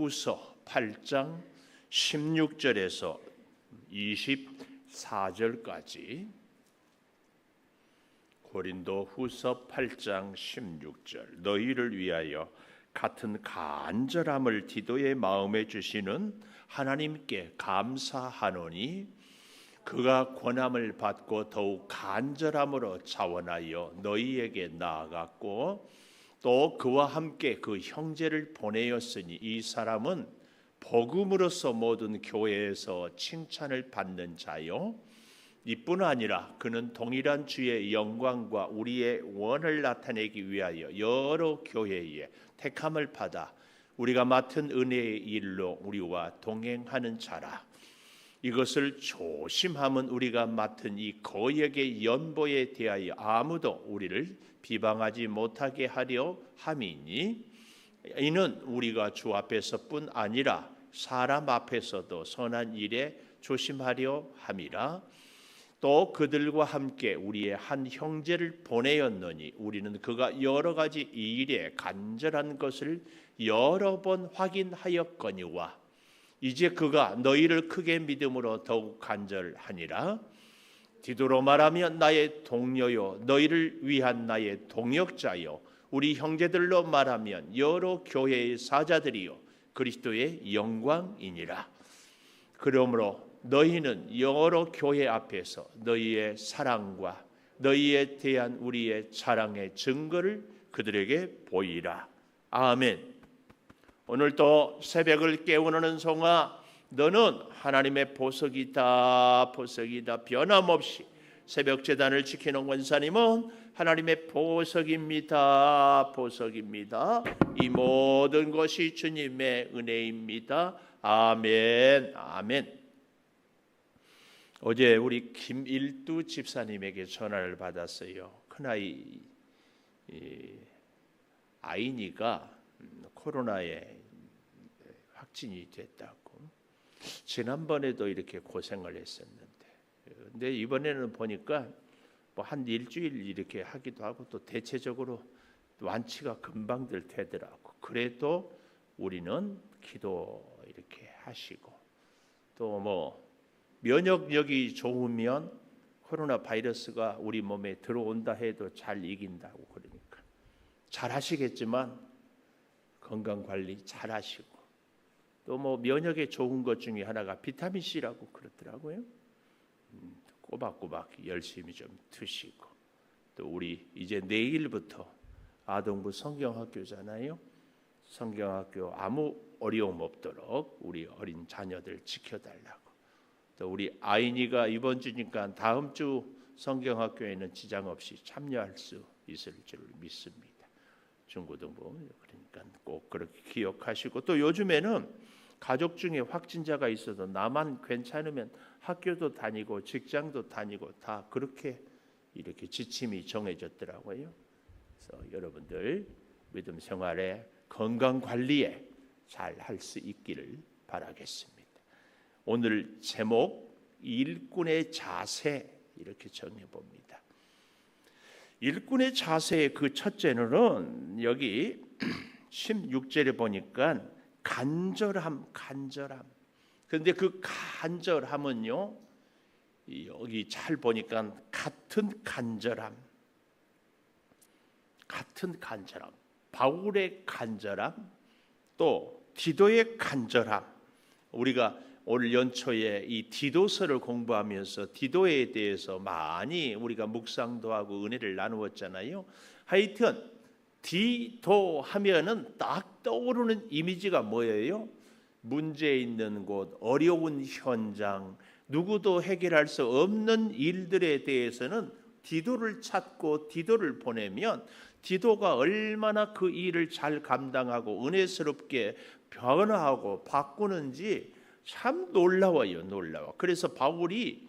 후서 8장 16절에서 24절까지 고린도 후서 8장 16절 너희를 위하여 같은 간절함을 디도의 마음에 주시는 하나님께 감사하노니 그가 권함을 받고 더욱 간절함으로 자원하여 너희에게 나아갔고 또 그와 함께 그 형제를 보내었으니 이 사람은 복음으로서 모든 교회에서 칭찬을 받는 자요 이뿐 아니라 그는 동일한 주의 영광과 우리의 원을 나타내기 위하여 여러 교회에 택함을 받아 우리가 맡은 은혜의 일로 우리와 동행하는 자라. 이것을 조심함은 우리가 맡은 이 거역의 연보에 대하여 아무도 우리를 비방하지 못하게 하려 함이니 이는 우리가 주 앞에서뿐 아니라 사람 앞에서도 선한 일에 조심하려 함이라. 또 그들과 함께 우리의 한 형제를 보내었노니 우리는 그가 여러 가지 이 일에 간절한 것을 여러 번 확인하였거니와 이제 그가 너희를 크게 믿음으로 더욱 간절하니라. 디도로 말하면 나의 동료요 너희를 위한 나의 동역자요 우리 형제들로 말하면 여러 교회의 사자들이요 그리스도의 영광이니라. 그러므로 너희는 여러 교회 앞에서 너희의 사랑과 너희에 대한 우리의 자랑의 증거를 그들에게 보이라. 아멘. 오늘 또 새벽을 깨우는 은송아 너는 하나님의 보석이다 보석이다. 변함없이 새벽 제단을 지키는 권사님은 하나님의 보석입니다 보석입니다. 이 모든 것이 주님의 은혜입니다. 아멘 아멘. 어제 우리 김일두 집사님에게 전화를 받았어요. 큰아이 아이니가 코로나에 확진이 됐다고. 지난번에도 이렇게 고생을 했었는데 근데 이번에는 보니까 뭐 한 일주일 이렇게 하기도 하고 또 대체적으로 완치가 금방들 되더라고. 그래도 우리는 기도 이렇게 하시고 또 뭐 면역력이 좋으면 코로나 바이러스가 우리 몸에 들어온다 해도 잘 이긴다고. 그러니까 잘 하시겠지만 건강 관리 잘 하시고 또 뭐 면역에 좋은 것 중에 하나가 비타민 C라고 그러더라고요. 꼬박꼬박 열심히 좀 드시고 또 우리 이제 내일부터 아동부 성경학교잖아요. 성경학교 아무 어려움 없도록 우리 어린 자녀들 지켜달라고. 또 우리 아이니가 이번 주니까 다음 주 성경학교에는 지장 없이 참여할 수 있을 줄 믿습니다. 중고등부. 그러니까 꼭 그렇게 기억하시고 또 요즘에는 가족 중에 확진자가 있어도 나만 괜찮으면 학교도 다니고 직장도 다니고 다 그렇게 이렇게 지침이 정해졌더라고요. 그래서 여러분들 믿음 생활에 건강 관리에 잘 할 수 있기를 바라겠습니다. 오늘 제목 일꾼의 자세 이렇게 정해 봅니다. 일꾼의 자세의 그 첫째는 여기 16절에 보니까 간절함. 그런데 그 간절함은요 여기 잘 보니까 같은 간절함. 바울의 간절함 또 디도의 간절함. 우리가 올 연초에 이 디도서를 공부하면서 디도에 대해서 많이 우리가 묵상도 하고 은혜를 나누었잖아요. 하여튼 디도 하면은 딱 떠오르는 이미지가 뭐예요? 문제 있는 곳, 어려운 현장, 누구도 해결할 수 없는 일들에 대해서는 디도를 찾고 디도를 보내면 디도가 얼마나 그 일을 잘 감당하고 은혜스럽게 변화하고 바꾸는지 참 놀라워요. 그래서 바울이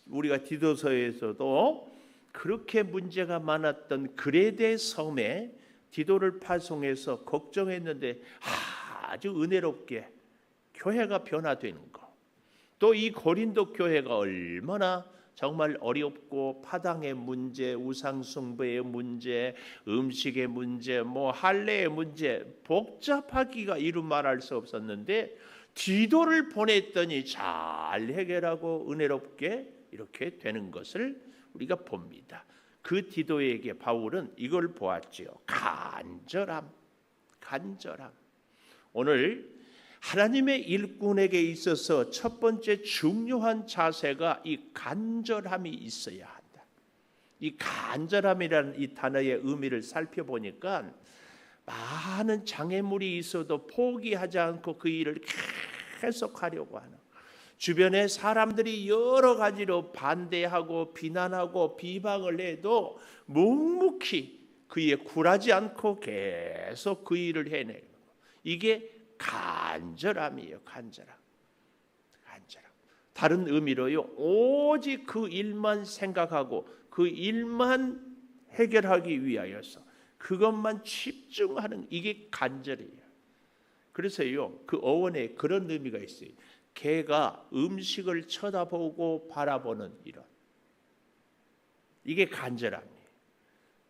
우리가 디도서에서도 그렇게 문제가 많았던 그레데 섬에 디도를 파송해서 걱정했는데 아주 은혜롭게 교회가 변화되는 거. 또 이 고린도 교회가 얼마나 정말 어렵고 파당의 문제, 우상숭배의 문제, 음식의 문제, 할례의 문제, 복잡하기가 이루 말할 수 없었는데 디도를 보냈더니 잘 해결하고 은혜롭게 이렇게 되는 것을 우리가 봅니다. 그 디도에게 바울은 이걸 보았지요. 간절함. 오늘 하나님의 일꾼에게 있어서 첫 번째 중요한 자세가 이 간절함이 있어야 한다. 이 간절함이라는 이 단어의 의미를 살펴보니까 많은 장애물이 있어도 포기하지 않고 그 일을 계속하려고 하는, 주변에 사람들이 여러 가지로 반대하고 비난하고 비방을 해도 묵묵히 그에 굴하지 않고 계속 그 일을 해내는 거. 이게 간절함이에요. 간절함. 다른 의미로요, 오직 그 일만 생각하고 그 일만 해결하기 위하여서 그것만 집중하는, 이게 간절이에요. 그래서요, 그 어원에 그런 의미가 있어요. 개가 음식을 쳐다보고 바라보는 이런, 이게 간절함이에요.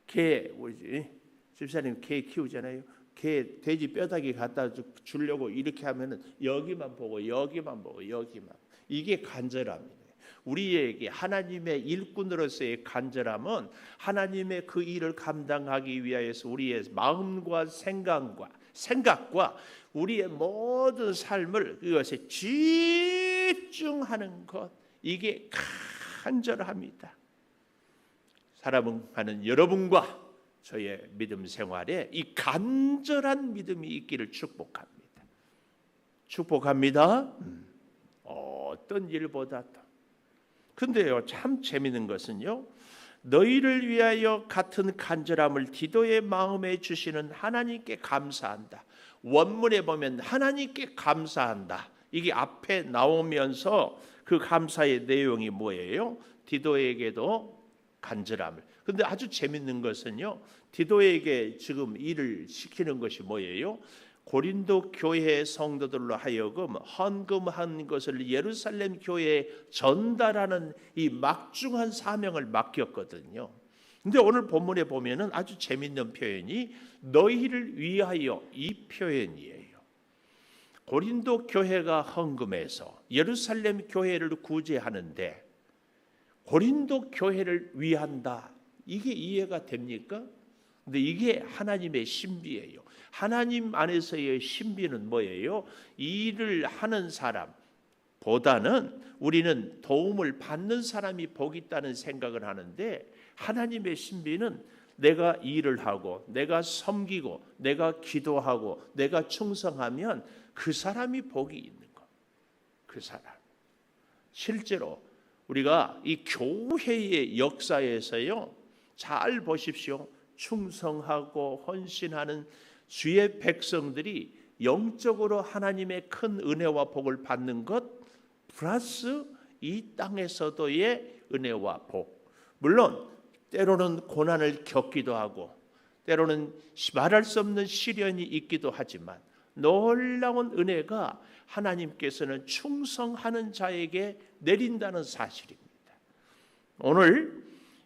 개, 뭐지? 집사님 개 키우잖아요. 개 돼지 뼈다귀 갖다 주려고 이렇게 하면은 여기만 보고. 이게 간절함이에요. 우리에게 하나님의 일꾼으로서의 간절함은 하나님의 그 일을 감당하기 위하여서 우리의 마음과 생각과 우리의 모든 삶을 그것에 집중하는 것, 이게 간절합니다. 사랑하는 여러분과 저의 믿음 생활에 이 간절한 믿음이 있기를 축복합니다. 어떤 일보다도. 근데요, 참 재미있는 것은요, 너희를 위하여 같은 간절함을 디도의 마음에 주시는 하나님께 감사한다. 원문에 보면 하나님께 감사한다, 이게 앞에 나오면서 그 감사의 내용이 뭐예요? 디도에게도 간절함을. 근데 아주 재밌는 것은요, 디도에게 지금 일을 시키는 것이 뭐예요? 고린도 교회 성도들로 하여금 헌금한 것을 예루살렘 교회에 전달하는 이 막중한 사명을 맡겼거든요. 근데 오늘 본문에 보면은 아주 재밌는 표현이 너희를 위하여, 이 표현이에요. 고린도 교회가 헌금해서 예루살렘 교회를 구제하는데 고린도 교회를 위한다, 이게 이해가 됩니까? 근데 이게 하나님의 신비예요. 하나님 안에서의 신비는 뭐예요? 이 일을 하는 사람보다는 우리는 도움을 받는 사람이 복 있다는 생각을 하는데, 하나님의 신비는 내가 일을 하고 내가 섬기고 내가 기도하고 내가 충성하면 그 사람이 복이 있는 것. 그 사람. 실제로 우리가 이 교회의 역사에서요, 잘 보십시오. 충성하고 헌신하는 주의 백성들이 영적으로 하나님의 큰 은혜와 복을 받는 것 플러스 이 땅에서도의 은혜와 복. 물론 때로는 고난을 겪기도 하고 때로는 말할 수 없는 시련이 있기도 하지만 놀라운 은혜가 하나님께서는 충성하는 자에게 내린다는 사실입니다. 오늘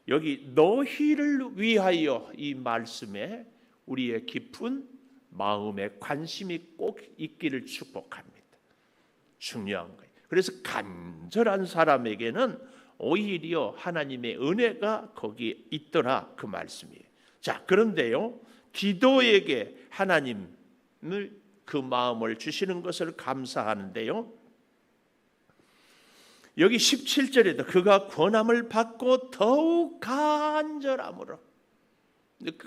여기 너희를 위하여, 이 말씀에 우리의 깊은 마음에 관심이 꼭 있기를 축복합니다. 중요한 거예요. 그래서 간절한 사람에게는 오히려 하나님의 은혜가 거기에 있더라, 그 말씀이에요. 자, 그런데요, 디도에게 하나님을 그 마음을 주시는 것을 감사하는데요, 여기 17절에도 그가 권함을 받고 더욱 간절함으로,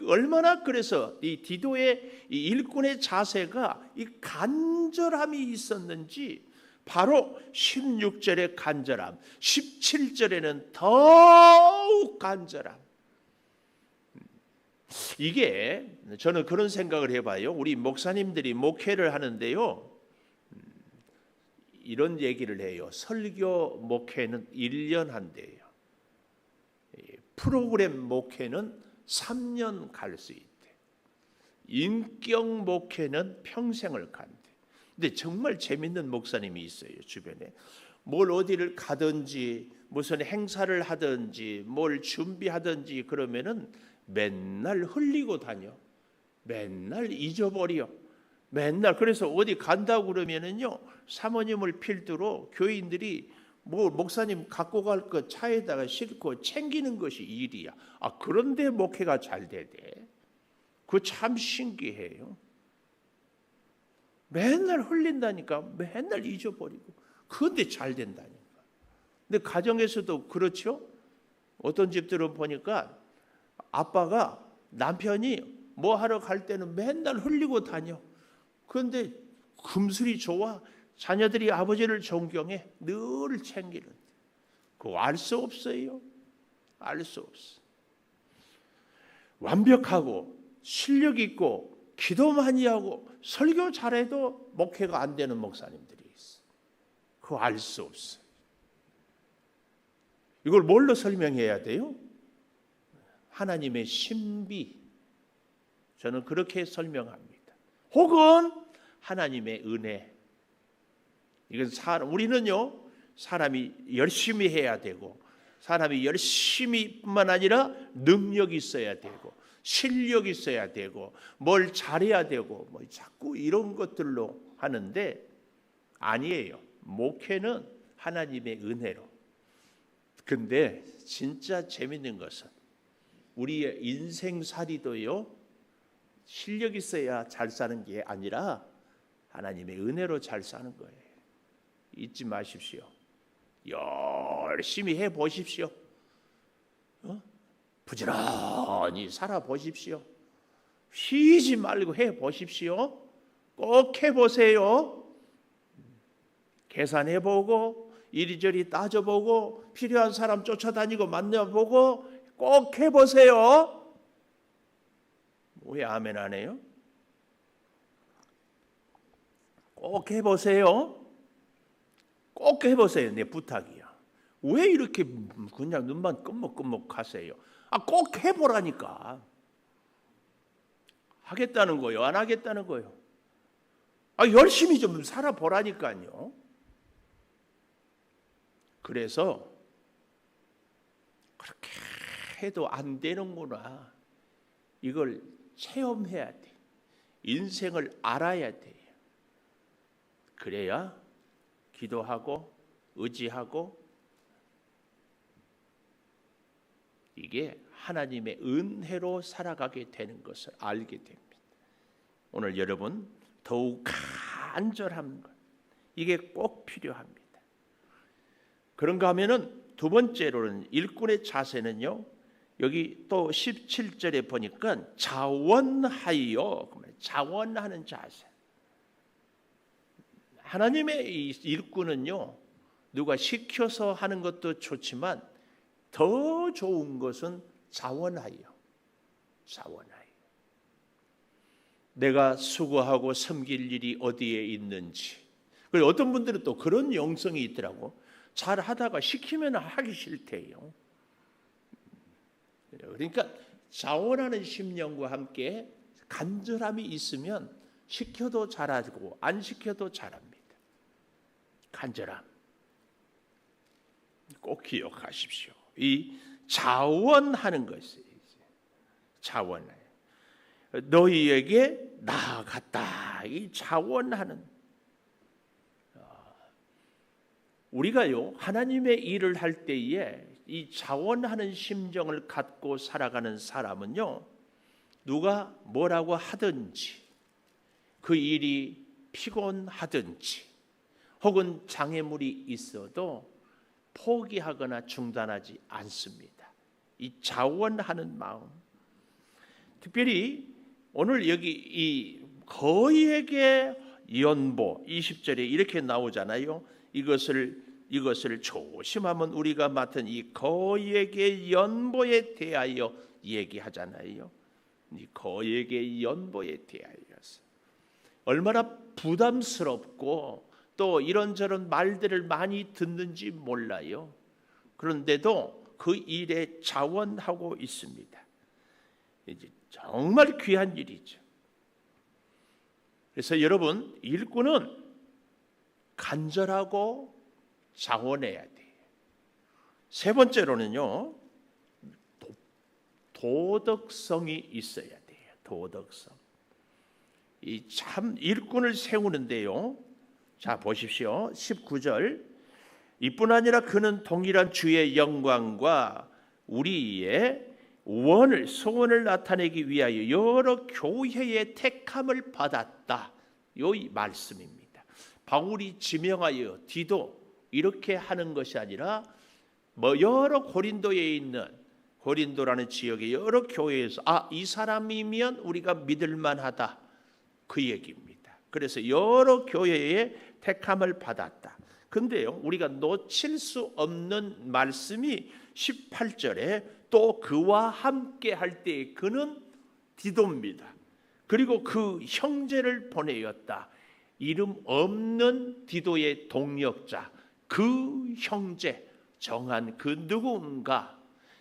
얼마나 그래서 이 디도의 이 일꾼의 자세가 이 간절함이 있었는지, 바로 16절의 간절함, 17절에는 더욱 간절함. 이게 저는 그런 생각을 해봐요. 우리 목사님들이 목회를 하는데요, 이런 얘기를 해요. 설교 목회는 1년 한대요. 프로그램 목회는 3년 갈 수 있대. 인격 목회는 평생을 간대. 근데 정말 재밌는 목사님이 있어요. 주변에 뭘 어디를 가든지 무슨 행사를 하든지 뭘 준비하든지 그러면은 맨날 흘리고 다녀. 맨날 잊어버려. 맨날 그래서 어디 간다고 그러면은요 사모님을 필두로 교인들이 뭐 목사님 갖고 갈 것 차에다가 싣고 챙기는 것이 일이야. 그런데 목회가 잘 되대. 그거 참 신기해요. 맨날 흘린다니까. 맨날 잊어버리고. 그런데 잘 된다니까. 근데 가정에서도 그렇죠. 어떤 집들은 보니까 아빠가 남편이 뭐 하러 갈 때는 맨날 흘리고 다녀. 그런데 금슬이 좋아. 자녀들이 아버지를 존경해. 늘 챙기는. 그거 알 수 없어요. 알 수 없어. 완벽하고 실력 있고 기도 많이 하고 설교 잘해도 목회가 안 되는 목사님들이 있어. 그거 알 수 없어. 이걸 뭘로 설명해야 돼요? 하나님의 신비. 저는 그렇게 설명합니다. 혹은 하나님의 은혜. 이건 우리는요 사람이 열심히 해야 되고 사람이 열심히뿐만 아니라 능력이 있어야 되고 실력이 있어야 되고 뭘 잘해야 되고 뭐 자꾸 이런 것들로 하는데 아니에요. 목회는 하나님의 은혜로. 근데 진짜 재밌는 것은 우리의 인생살이도요 실력 있어야 잘 사는 게 아니라 하나님의 은혜로 잘 사는 거예요. 잊지 마십시오. 열심히 해보십시오. 부지런히 살아보십시오. 쉬지 말고 해보십시오. 꼭 해보세요. 계산해보고 이리저리 따져보고 필요한 사람 쫓아다니고 만나보고 꼭 해보세요. 왜 아멘 안 해요? 꼭 해보세요. 꼭 해보세요. 내 부탁이야. 왜 이렇게 그냥 눈만 끔먹끔먹 하세요? 꼭 해보라니까. 하겠다는 거요? 안 하겠다는 거요? 열심히 좀 살아보라니까요. 그래서 그렇게 해도 안 되는구나. 이걸 체험해야 돼. 인생을 알아야 돼요. 그래야 기도하고 의지하고 이게 하나님의 은혜로 살아가게 되는 것을 알게 됩니다. 오늘 여러분 더욱 간절한 것 이게 꼭 필요합니다. 그런가 하면은 두 번째로는 일꾼의 자세는요. 여기 또 17절에 보니까 자원하여 자원하는 자세. 하나님의 이 일꾼은요. 누가 시켜서 하는 것도 좋지만 더 좋은 것은 자원하여. 자원하여. 내가 수고하고 섬길 일이 어디에 있는지. 그리고 어떤 분들은 또 그런 영성이 있더라고. 잘 하다가 시키면 하기 싫대요. 그러니까 자원하는 심령과 함께 간절함이 있으면 시켜도 잘하고 안 시켜도 잘합니다. 간절함 꼭 기억하십시오. 이 자원하는 것이 자원해. 너희에게 나아갔다. 이 자원하는 우리가요 하나님의 일을 할 때에 이 자원하는 심정을 갖고 살아가는 사람은요 누가 뭐라고 하든지 그 일이 피곤하든지 혹은 장애물이 있어도 포기하거나 중단하지 않습니다. 이 자원하는 마음. 특별히 오늘 여기 이 거의에게 연보 20절에 이렇게 나오잖아요. 이것을 조심하면 우리가 맡은 이 거의에게 연보에 대하여 얘기하잖아요. 이 거의에게 연보에 대하여서 얼마나 부담스럽고 또 이런저런 말들을 많이 듣는지 몰라요. 그런데도 그 일에 자원하고 있습니다. 이제 정말 귀한 일이죠. 그래서 여러분 일꾼은 간절하고 자원해야 돼요. 세 번째로는요, 도덕성이 있어야 돼요. 도덕성. 이 참 일꾼을 세우는데요. 자, 보십시오. 19절. 이뿐 아니라 그는 동일한 주의 영광과 우리의 소원을 나타내기 위하여 여러 교회의 택함을 받았다. 이 말씀입니다. 바울이 지명하여 디도 이렇게 하는 것이 아니라 여러 고린도에 있는 고린도라는 지역의 여러 교회에서 이 사람이면 우리가 믿을 만하다, 그 얘기입니다. 그래서 여러 교회의 택함을 받았다. 근데요, 우리가 놓칠 수 없는 말씀이 18절에 또 그와 함께 할 때 그는 디도입니다. 그리고 그 형제를 보내었다. 이름 없는 디도의 동력자, 그 형제, 정한 그 누군가.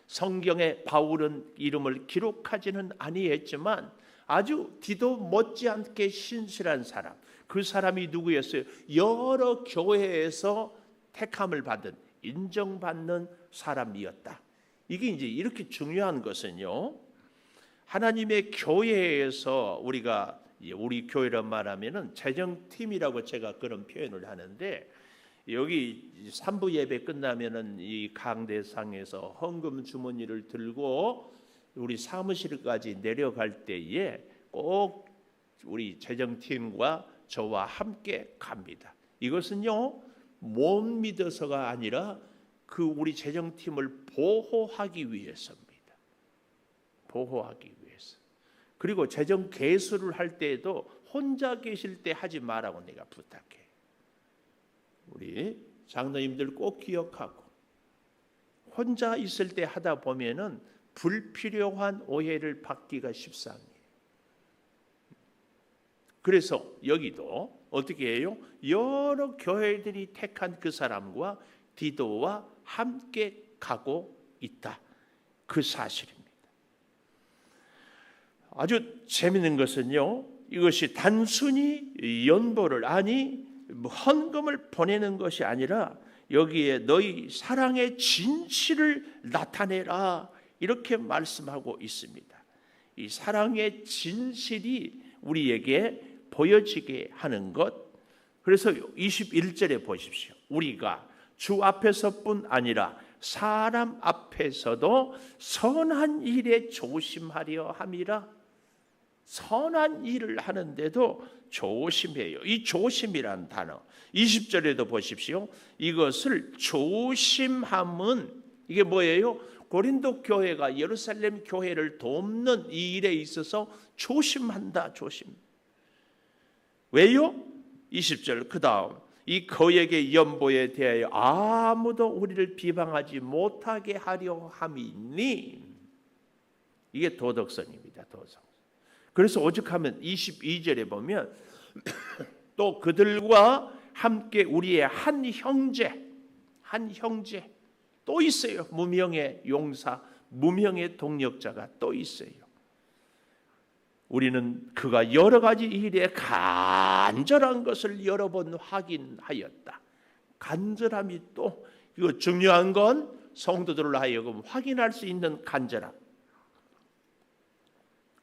성경에 바울은 이름을 기록하지는 아니했지만 아주 디도 못지않게 신실한 사람, 그 사람이 누구였어요? 여러 교회에서 택함을 받은, 인정받는 사람이었다. 이게 이제 이렇게 중요한 것은요, 하나님의 교회에서 우리 교회란 말하면은 재정팀이라고 제가 그런 표현을 하는데, 여기 3부 예배 끝나면은 이 강대상에서 헌금 주머니를 들고 우리 사무실까지 내려갈 때에 꼭 우리 재정팀과 저와 함께 갑니다. 이것은요, 못 믿어서가 아니라 그 우리 재정팀을 보호하기 위해서입니다. 보호하기 위해서. 그리고 재정 계수를 할 때에도 혼자 계실 때 하지 말라고 내가 부탁해. 우리 장로님들 꼭 기억하고, 혼자 있을 때 하다 보면은 불필요한 오해를 받기가 십상이에요. 그래서 여기도 어떻게 해요? 여러 교회들이 택한 그 사람과 디도와 함께 가고 있다. 그 사실입니다. 아주 재미있는 것은요, 이것이 단순히 연보를 헌금을 보내는 것이 아니라 여기에 너희 사랑의 진실을 나타내라, 이렇게 말씀하고 있습니다. 이 사랑의 진실이 우리에게 보여지게 하는 것. 그래서 21절에 보십시오. 우리가 주 앞에서뿐 아니라 사람 앞에서도 선한 일에 조심하려 함이라. 선한 일을 하는데도 조심해요. 이 조심이란 단어 20절에도 보십시오. 이것을 조심함은 이게 뭐예요? 고린도 교회가 예루살렘 교회를 돕는 이 일에 있어서 조심한다. 조심. 왜요? 20절 그 다음 이 거액의 연보에 대하여 아무도 우리를 비방하지 못하게 하려 함이니. 이게 도덕성입니다. 도덕성. 그래서 오죽하면 22절에 보면 또 그들과 함께 우리의 한 형제 또 있어요. 무명의 용사, 무명의 동력자가 또 있어요. 우리는 그가 여러 가지 일에 간절한 것을 여러 번 확인하였다. 간절함이 또 이거 중요한 건 성도들로 하여금 확인할 수 있는 간절함.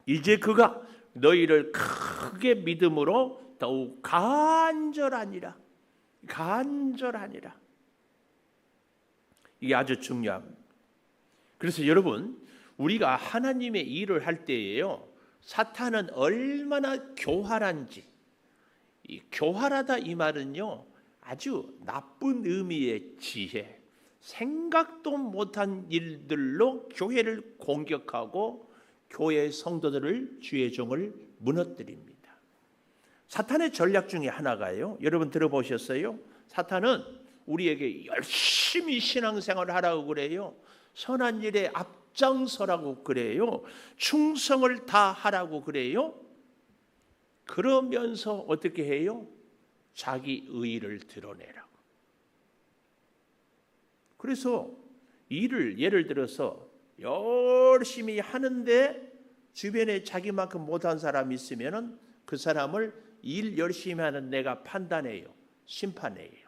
이제 그가 너희를 크게 믿음으로 더욱 간절하니라. 이게 아주 중요합니다. 그래서 여러분, 우리가 하나님의 일을 할 때에요, 사탄은 얼마나 교활한지. 이 교활하다 이 말은요, 아주 나쁜 의미의 지혜, 생각도 못한 일들로 교회를 공격하고 교회의 성도들을, 주의 종을 무너뜨립니다. 사탄의 전략 중에 하나가요, 여러분 들어보셨어요? 사탄은 우리에게 열심히 신앙생활을 하라고 그래요. 선한 일에 앞장서라고 그래요. 충성을 다하라고 그래요. 그러면서 어떻게 해요? 자기 의의를 드러내라고. 그래서 일을 예를 들어서 열심히 하는데 주변에 자기만큼 못한 사람이 있으면 그 사람을 일 열심히 하는 내가 판단해요. 심판해요.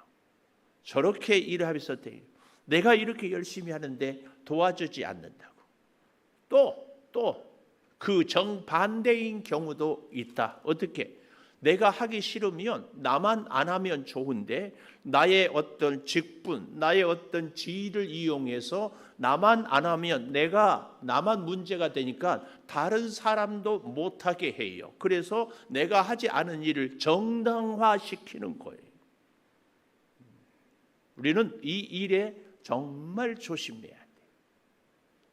저렇게 일을 하면서 돼요. 내가 이렇게 열심히 하는데 도와주지 않는다고. 또 그 정반대인 경우도 있다. 어떻게? 내가 하기 싫으면 나만 안 하면 좋은데 나의 어떤 직분, 나의 어떤 지위를 이용해서 나만 안 하면 나만 문제가 되니까 다른 사람도 못하게 해요. 그래서 내가 하지 않은 일을 정당화시키는 거예요. 우리는 이 일에 정말 조심해야 돼요.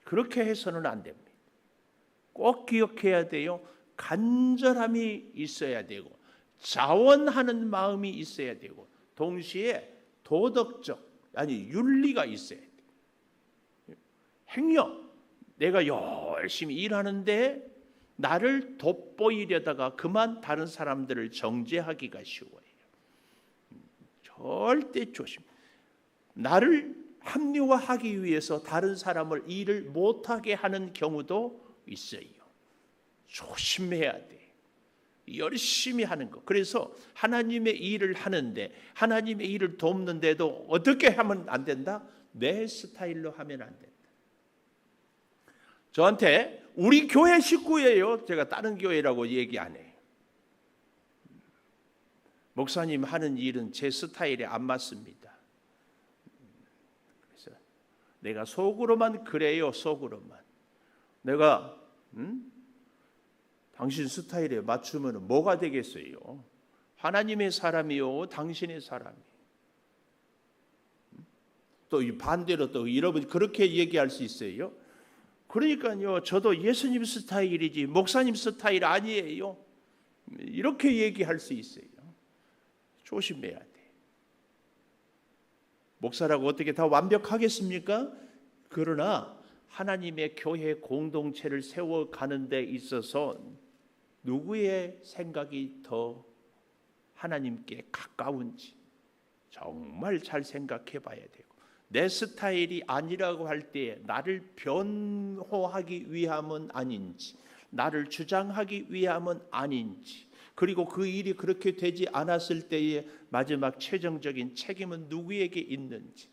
그렇게 해서는 안 됩니다. 꼭 기억해야 돼요. 간절함이 있어야 되고 자원하는 마음이 있어야 되고 동시에 도덕적 윤리가 있어야 돼요. 행력, 내가 열심히 일하는데 나를 돋보이려다가 그만 다른 사람들을 정죄하기가 쉬워요. 절대 조심. 나를 합리화하기 위해서 다른 사람을 일을 못하게 하는 경우도 있어요. 조심해야 돼. 열심히 하는 거. 그래서 하나님의 일을 하는데 하나님의 일을 돕는데도 어떻게 하면 안 된다? 내 스타일로 하면 안 된다. 저한테 우리 교회 식구예요. 제가 다른 교회라고 얘기 안 해요. 목사님 하는 일은 제 스타일에 안 맞습니다. 그래서 내가 속으로만 그래요. 속으로만. 내가 당신 스타일에 맞추면 뭐가 되겠어요? 하나님의 사람이요, 당신의 사람이. 또 반대로 또 여러분 그렇게 얘기할 수 있어요. 그러니까요, 저도 예수님 스타일이지 목사님 스타일 아니에요. 이렇게 얘기할 수 있어요. 조심해야 돼. 목사라고 어떻게 다 완벽하겠습니까? 그러나 하나님의 교회 공동체를 세워가는 데 있어서 누구의 생각이 더 하나님께 가까운지 정말 잘 생각해 봐야 되고 내 스타일이 아니라고 할 때 나를 변호하기 위함은 아닌지 나를 주장하기 위함은 아닌지 그리고 그 일이 그렇게 되지 않았을 때의 마지막 최종적인 책임은 누구에게 있는지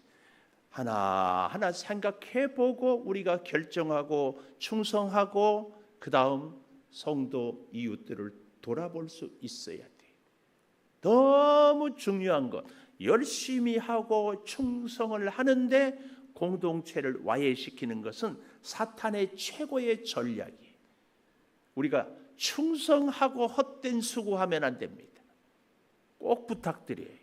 하나하나 생각해보고 우리가 결정하고 충성하고 그 다음 성도 이웃들을 돌아볼 수 있어야 돼. 너무 중요한 것 열심히 하고 충성을 하는데 공동체를 와해시키는 것은 사탄의 최고의 전략이에요. 우리가 충성하고 헛된 수고하면 안 됩니다. 꼭 부탁드려요.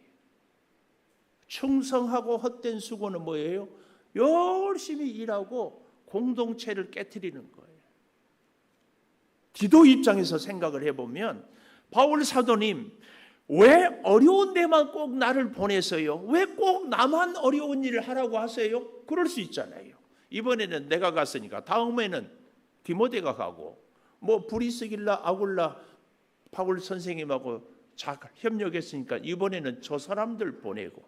충성하고 헛된 수고는 뭐예요? 열심히 일하고 공동체를 깨트리는 거예요. 디도 입장에서 생각을 해보면 바울 사도님 왜 어려운 데만 꼭 나를 보내서요? 왜 꼭 나만 어려운 일을 하라고 하세요? 그럴 수 있잖아요. 이번에는 내가 갔으니까 다음에는 디모데가 가고 뭐 브리스길라 아굴라 바울 선생님하고 잘 협력했으니까 이번에는 저 사람들 보내고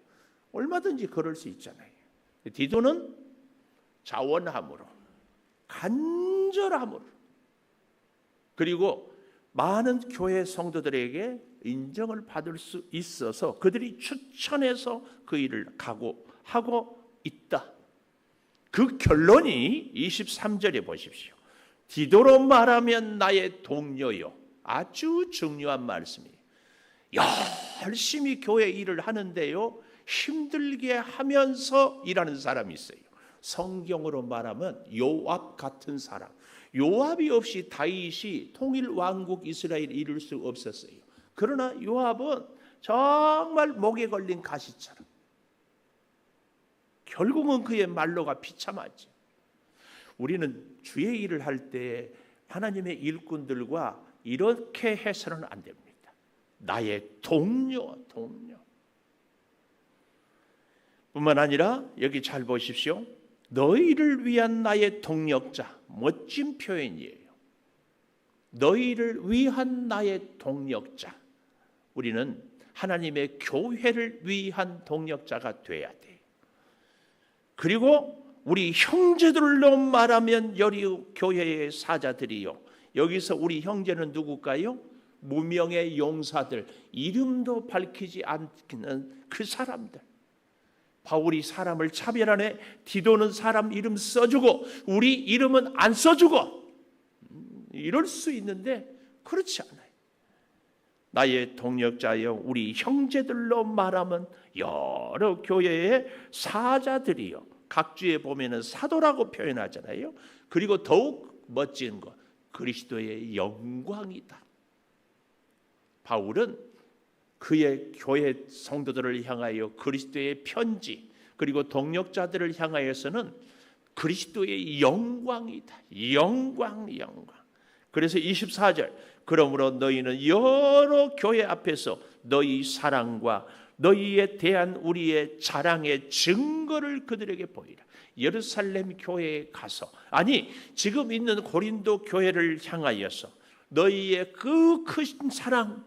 얼마든지 그럴 수 있잖아요. 디도는 자원함으로 간절함으로 그리고 많은 교회 성도들에게 인정을 받을 수 있어서 그들이 추천해서 그 일을 하고 있다. 그 결론이 23절에 보십시오. 디도로 말하면 나의 동료요. 아주 중요한 말씀이에요. 열심히 교회 일을 하는데요. 힘들게 하면서 일하는 사람이 있어요. 성경으로 말하면 요압 같은 사람. 요압이 없이 다윗이 통일 왕국 이스라엘을 이룰 수 없었어요. 그러나 요압은 정말 목에 걸린 가시처럼 결국은 그의 말로가 비참하죠. 우리는 주의 일을 할 때 하나님의 일꾼들과 이렇게 해서는 안 됩니다. 나의 동료 뿐만 아니라 여기 잘 보십시오. 너희를 위한 나의 동력자. 멋진 표현이에요. 너희를 위한 나의 동력자. 우리는 하나님의 교회를 위한 동력자가 돼야 돼. 그리고 우리 형제들로 말하면 여리 교회의 사자들이요. 여기서 우리 형제는 누굴까요? 무명의 용사들, 이름도 밝히지 않는 그 사람들. 바울이 사람을 차별하네. 디도는 사람 이름 써주고 우리 이름은 안 써주고 이럴 수 있는데 그렇지 않아요. 나의 동역자여 우리 형제들로 말하면 여러 교회의 사자들이요, 각주에 보면은 사도라고 표현하잖아요. 그리고 더욱 멋진 것, 그리스도의 영광이다. 바울은 그의 교회 성도들을 향하여 그리스도의 편지, 그리고 동역자들을 향하여서는 그리스도의 영광이다. 영광. 그래서 24절, 그러므로 너희는 여러 교회 앞에서 너희 사랑과 너희에 대한 우리의 자랑의 증거를 그들에게 보이라. 예루살렘 교회에 가서, 아니 지금 있는 고린도 교회를 향하여서 너희의 그 큰 사랑,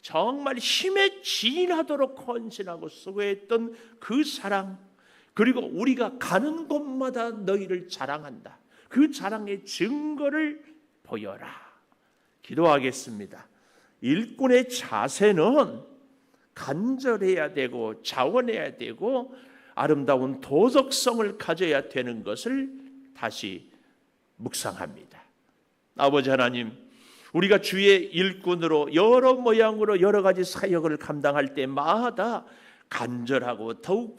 정말 힘에 진하도록 헌신하고 수고했던 그 사랑, 그리고 우리가 가는 곳마다 너희를 자랑한다. 그 자랑의 증거를 보여라. 기도하겠습니다. 일꾼의 자세는 간절해야 되고 자원해야 되고 아름다운 도덕성을 가져야 되는 것을 다시 묵상합니다. 아버지 하나님, 우리가 주의 일꾼으로 여러 모양으로 여러 가지 사역을 감당할 때마다 간절하고 더욱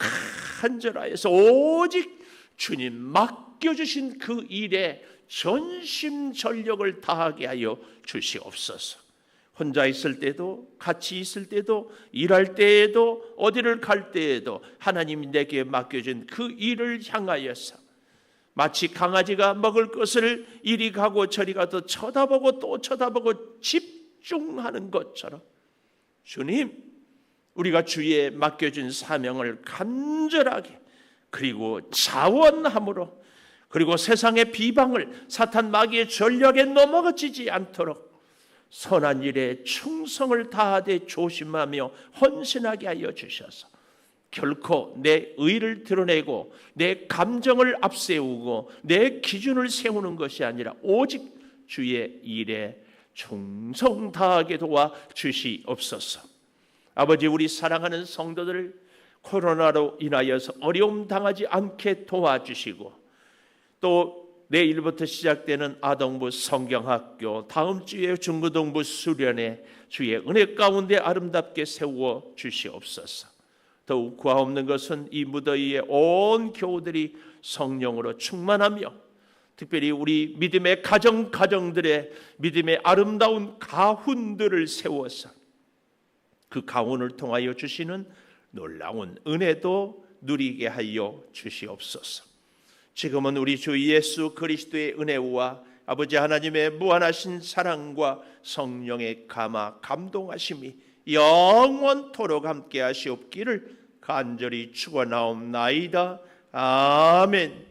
간절하여서 오직 주님 맡겨주신 그 일에 전심전력을 다하게 하여 주시옵소서. 혼자 있을 때도, 같이 있을 때도, 일할 때에도, 어디를 갈 때에도 하나님이 내게 맡겨준 그 일을 향하여서 마치 강아지가 먹을 것을 이리 가고 저리 가도 쳐다보고 또 쳐다보고 집중하는 것처럼, 주님, 우리가 주의 맡겨준 사명을 간절하게 그리고 자원함으로, 그리고 세상의 비방을, 사탄 마귀의 전략에 넘어가지지 않도록 선한 일에 충성을 다하되 조심하며 헌신하게 하여 주셔서 결코 내 의를 드러내고 내 감정을 앞세우고 내 기준을 세우는 것이 아니라 오직 주의 일에 충성 다하게 도와 주시옵소서. 아버지, 우리 사랑하는 성도들 코로나로 인하여서 어려움 당하지 않게 도와주시고, 또 내일부터 시작되는 아동부 성경학교, 다음 주에 중고등부 수련회 주의 은혜 가운데 아름답게 세워 주시옵소서. 더욱 구하옵는 것은 이 무더위에 온 교우들이 성령으로 충만하며 특별히 우리 믿음의 가정들의 믿음의 아름다운 가훈들을 세워서 그 가훈을 통하여 주시는 놀라운 은혜도 누리게 하여 주시옵소서. 지금은 우리 주 예수 그리스도의 은혜와 아버지 하나님의 무한하신 사랑과 성령의 감동하심이 영원토록 함께 하시옵기를 간절히 축원하옵나이다. 아멘.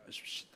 하십시다.